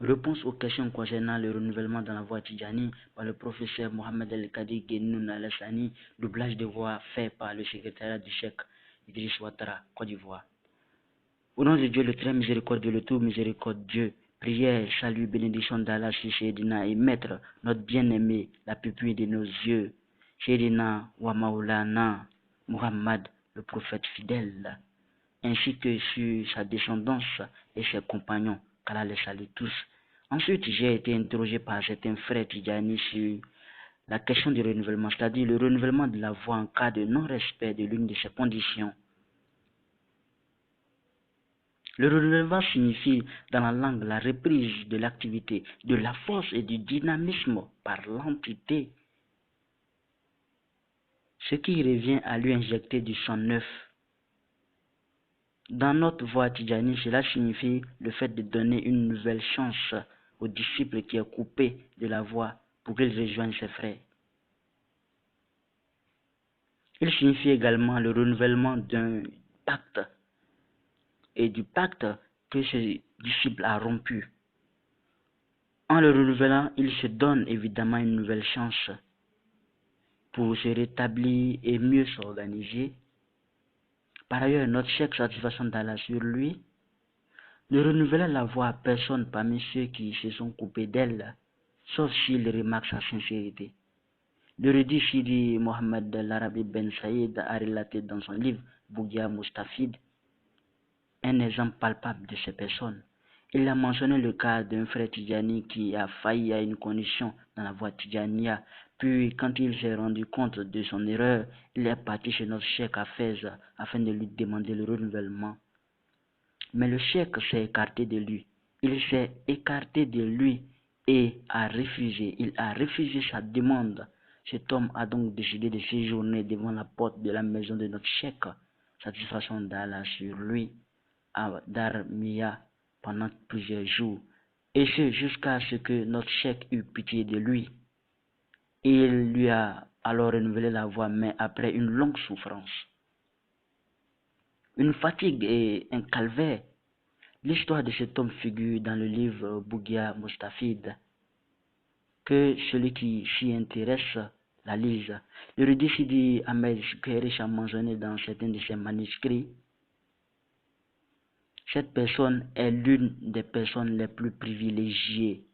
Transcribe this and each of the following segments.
Réponse aux questions concernant le renouvellement dans la voix Tidjani par le professeur Mohamed El-Kadi Genoun Alassani, doublage de voix fait par le secrétariat du Cheikh Idriss Ouattara, Côte d'Ivoire. Au nom de Dieu, le très miséricordieux, le tout miséricordieux, prière, salut, bénédiction d'Allah sur Sayyidina et Maître, notre bien-aimé, la pupille de nos yeux, Sayyidina wa Maulana Muhammad, le prophète fidèle, ainsi que sur sa descendance et ses compagnons, qu'Allah les salue tous. Ensuite, j'ai été interrogé par certains frères Tidjani sur la question du renouvellement, c'est-à-dire le renouvellement de la voix en cas de non-respect de l'une de ces conditions. Le renouvellement signifie dans la langue la reprise de l'activité, de la force et du dynamisme par l'entité, ce qui revient à lui injecter du sang neuf. Dans notre voie Tidjani, cela signifie le fait de donner une nouvelle chance au disciple qui est coupé de la voie pour qu'il rejoigne ses frères. Il signifie également le renouvellement d'un pacte et du pacte que ce disciple a rompu. En le renouvelant, il se donne évidemment une nouvelle chance pour se rétablir et mieux s'organiser. Par ailleurs, notre cheikh satisfaction d'Allah sur lui ne renouvelait la voix à personne parmi ceux qui se sont coupés d'elle, sauf s'il remarque sa sincérité. Le redit Sidi Mohamed Al-Arabi Ben Saïd a relaté dans son livre Bougia Mustafid un exemple palpable de ces personnes. Il a mentionné le cas d'un frère Tidjani qui a failli à une condition dans la voie Tidjania, puis quand il s'est rendu compte de son erreur, il est parti chez notre cheikh à Fès afin de lui demander le renouvellement. Mais le cheikh s'est écarté de lui. Il s'est écarté de lui et a refusé. Il a refusé sa demande. Cet homme a donc décidé de séjourner devant la porte de la maison de notre cheikh, satisfaction d'Allah sur lui, à Darmiya pendant plusieurs jours, et ce jusqu'à ce que notre cheikh eut pitié de lui. Il lui a alors renouvelé la voix, mais après une longue souffrance, une fatigue et un calvaire. L'histoire de cet homme figure dans le livre Bougia Mustafid, que celui qui s'y intéresse la lise. Le redit Sidi Ahmed Shukerish a mentionné dans certains de ses manuscrits. Cette personne est l'une des personnes les plus privilégiées.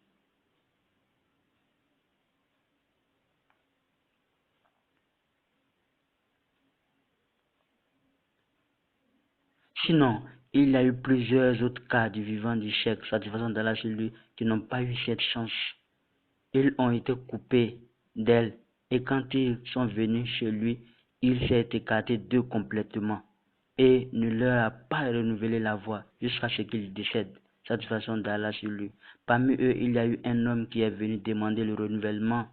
Sinon, il y a eu plusieurs autres cas du vivant du cheikh, satisfaction d'Allah sur lui, qui n'ont pas eu cette chance. Ils ont été coupés d'elle, et quand ils sont venus chez lui, il s'est écarté d'eux complètement, et ne leur a pas renouvelé la voix jusqu'à ce qu'il décède, satisfaction d'Allah sur lui. Parmi eux, il y a eu un homme qui est venu demander le renouvellement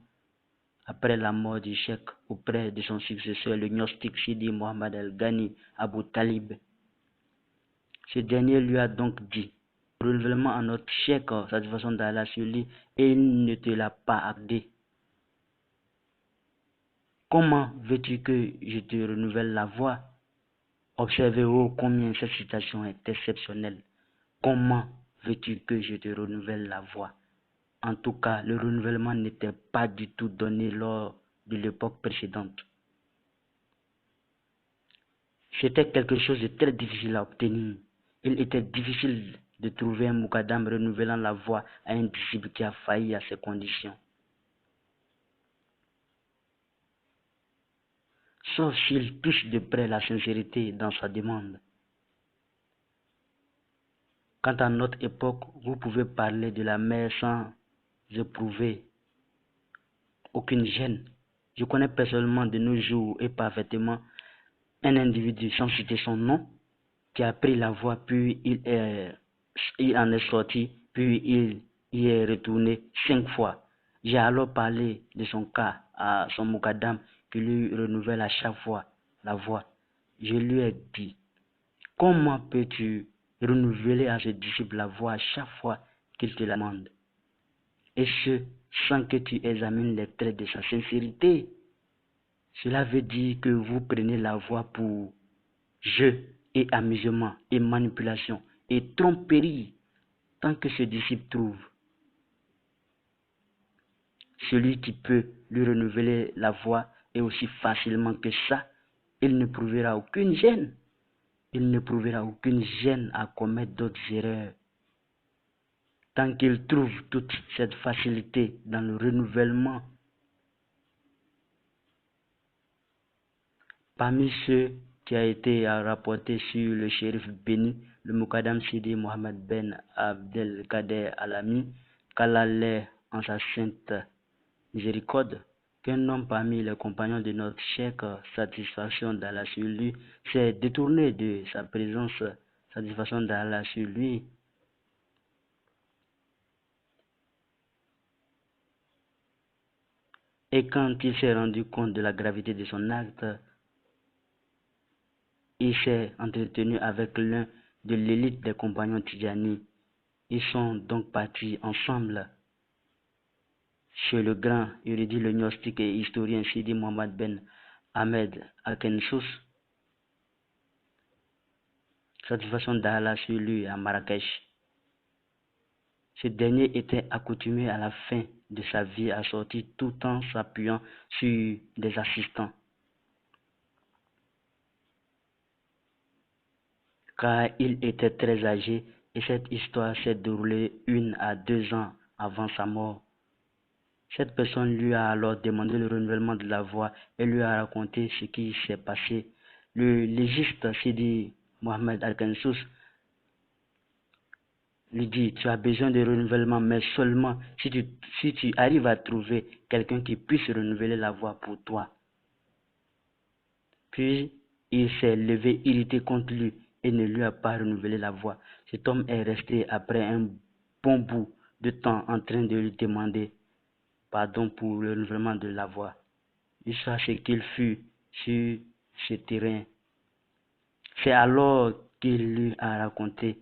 après la mort du cheikh auprès de son successeur, le gnostique Sidi Mohamed El-Ghani Abou Talib. Ce dernier lui a donc dit, renouvellement à notre cheikh, satisfaction d'Allah sur lui, et il ne te l'a pas accordé. Comment veux-tu que je te renouvelle la voix? Observez combien cette citation est exceptionnelle. Comment veux-tu que je te renouvelle la voix? En tout cas, le renouvellement n'était pas du tout donné lors de l'époque précédente. C'était quelque chose de très difficile à obtenir. Il était difficile de trouver un Moukadam renouvelant la voix à un disciple qui a failli à ces conditions. Sauf s'il touche de près la sincérité dans sa demande. Quant à notre époque, vous pouvez parler de la mer sans éprouver aucune gêne. Je connais personnellement de nos jours et parfaitement un individu, sans citer son nom, qui a pris la voie, puis il en est sorti, puis il y est retourné 5 fois. J'ai alors parlé de son cas à son Moukadam qui lui renouvelle à chaque fois la voix. Je lui ai dit, comment peux-tu renouveler à ce disciple la voix à chaque fois qu'il te la demande? Et ce, sans que tu examines les traits de sa sincérité. Cela veut dire que vous prenez la voix pour jeu et amusement et manipulation et tromperie, tant que ce disciple trouve celui qui peut lui renouveler la voix et aussi facilement que ça, il ne prouvera aucune gêne. Il ne prouvera aucune gêne à commettre d'autres erreurs. Tant qu'il trouve toute cette facilité dans le renouvellement, parmi ceux qui a été rapporté sur le shérif béni, le Moukadam Sidi Mohamed Ben Abdelkader Alami, qu'Allah l'ait en sa sainte miséricorde, qu'un homme parmi les compagnons de notre cheikh Satisfaction d'Allah sur lui s'est détourné de sa présence Satisfaction d'Allah sur lui. Et quand il s'est rendu compte de la gravité de son acte, il s'est entretenu avec l'un de l'élite des compagnons Tidjani. Ils sont donc partis ensemble chez le grand érudit, le gnostique et historien Sidi Mohamed Ben Ahmed Akensous, Satisfaction d'Allah sur lui à Marrakech. Ce dernier était accoutumé à la fin de sa vie à sortir tout en s'appuyant sur des assistants, car il était très âgé et cette histoire s'est déroulée 1 à 2 ans avant sa mort. Cette personne lui a alors demandé le renouvellement de la voix et lui a raconté ce qui s'est passé. Le légiste Sidi Mohamed Al-Kansous lui dit: tu as besoin de renouvellement, mais seulement si tu arrives à trouver quelqu'un qui puisse renouveler la voix pour toi. Puis il s'est levé irrité contre lui et ne lui a pas renouvelé la voix. Cet homme est resté après un bon bout de temps en train de lui demander pardon pour le renouvellement de la voix. Jusqu'à ce qu'il fut sur ce terrain. C'est alors qu'il lui a raconté,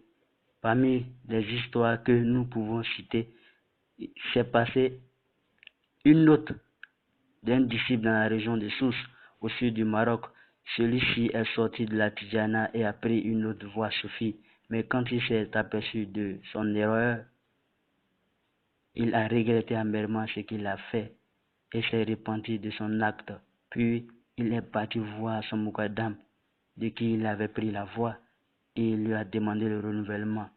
parmi les histoires que nous pouvons citer, s'est passé une autre d'un disciple dans la région de Sousse, au sud du Maroc. Celui-ci est sorti de la Tidjana et a pris une autre voie soufie, mais quand il s'est aperçu de son erreur, il a regretté amèrement ce qu'il a fait et s'est repenti de son acte. Puis il est parti voir son Moukadam, de qui il avait pris la voix, et il lui a demandé le renouvellement.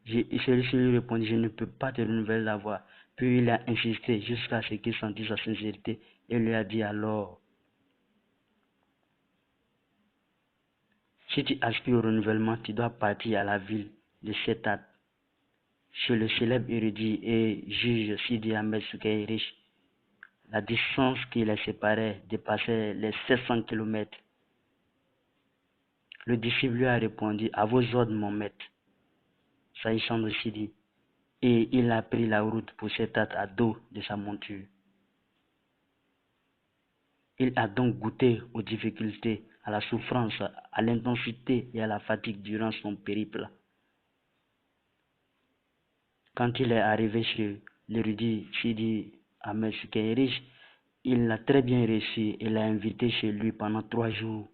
Celui-ci lui répondit: je ne peux pas te renouveler la voix. Puis il a insisté jusqu'à ce qu'il sentisse sa sincérité et lui a dit alors: si tu aspires au renouvellement, tu dois partir à la ville de Setat, chez le célèbre érudit et juge Sidi Ahmed Soukayrich. La distance qui les séparait dépassait les 700 km. Le disciple lui a répondu: à vos ordres, mon maître, s'agissant de Sidi. Et il a pris la route pour Setat à dos de sa monture. Il a donc goûté aux difficultés, à la souffrance, à l'intensité et à la fatigue durant son périple. Quand il est arrivé chez l'érudit Sidi Ahmed Soukayrich, il l'a très bien reçu et l'a invité chez lui pendant 3 jours.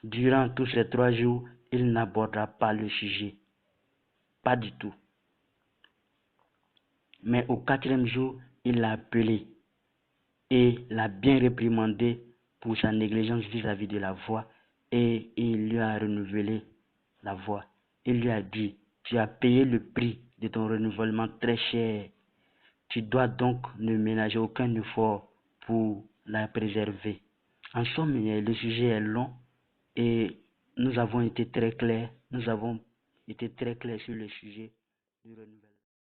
Durant tous ces 3 jours, il n'abordera pas le sujet. Pas du tout. Mais au 4e jour, il l'a appelé et l'a bien réprimandé pour sa négligence vis-à-vis de la voix, et il lui a renouvelé la voix. Il lui a dit: tu as payé le prix de ton renouvellement très cher. Tu dois donc ne ménager aucun effort pour la préserver. En somme, le sujet est long et nous avons été très clairs sur le sujet du renouvellement.